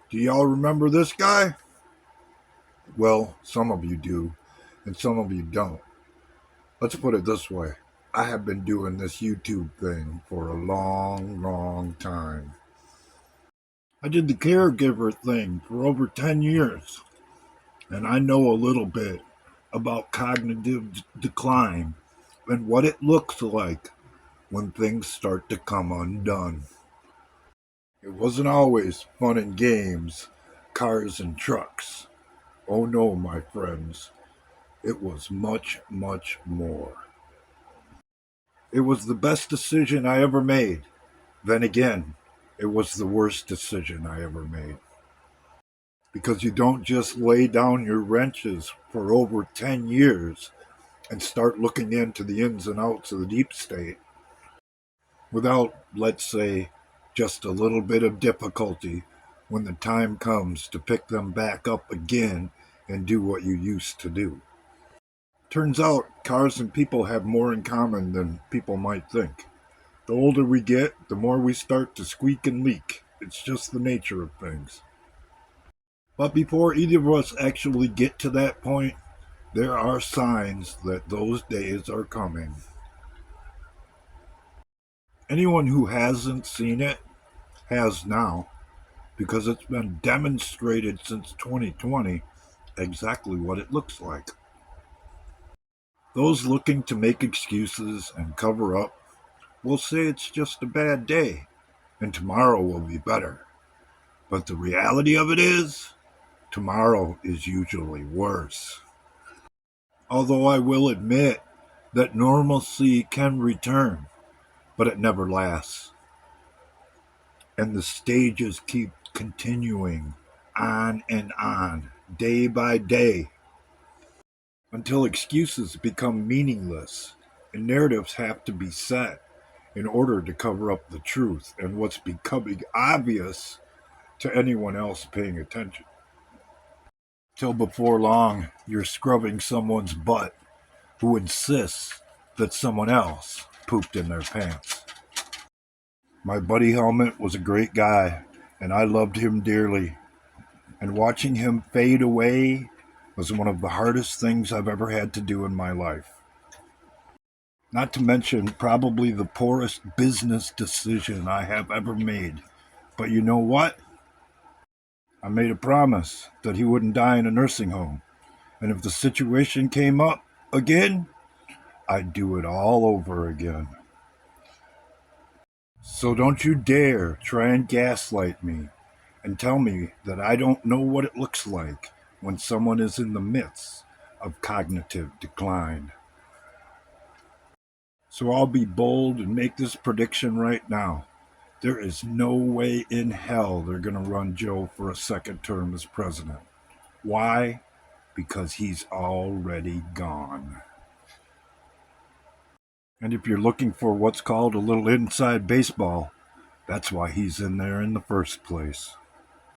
Do y'all remember this guy? Well, some of you do, and some of you don't. Let's put it this way. I have been doing this YouTube thing for a long, long time. I did the caregiver thing for over 10 years, and I know a little bit about cognitive decline and what it looks like when things start to come undone. It wasn't always fun and games, cars and trucks. Oh no, my friends. It was much, much more. It was the best decision I ever made. Then again, it was the worst decision I ever made. Because you don't just lay down your wrenches for over 10 years and start looking into the ins and outs of the deep state without, let's say, just a little bit of difficulty when the time comes to pick them back up again and do what you used to do. Turns out cars and people have more in common than people might think. The older we get, the more we start to squeak and leak. It's just the nature of things. But before either of us actually get to that point, there are signs that those days are coming. Anyone who hasn't seen it has now, because it's been demonstrated since 2020 exactly what it looks like. Those looking to make excuses and cover up will say it's just a bad day and tomorrow will be better. But the reality of it is, tomorrow is usually worse. Although I will admit that normalcy can return, but it never lasts. And the stages keep continuing on and on, day by day, until excuses become meaningless and narratives have to be set in order to cover up the truth and what's becoming obvious to anyone else paying attention. Till before long, you're scrubbing someone's butt who insists that someone else pooped in their pants. My buddy Helmet was a great guy, and I loved him dearly. And watching him fade away was one of the hardest things I've ever had to do in my life. Not to mention, probably the poorest business decision I have ever made. But you know what? I made a promise that he wouldn't die in a nursing home. And if the situation came up again, I'd do it all over again. So don't you dare try and gaslight me and tell me that I don't know what it looks like when someone is in the midst of cognitive decline. So I'll be bold and make this prediction right now. There is no way in hell they're going to run Joe for a second term as president. Why? Because he's already gone. And if you're looking for what's called a little inside baseball, that's why he's in there in the first place.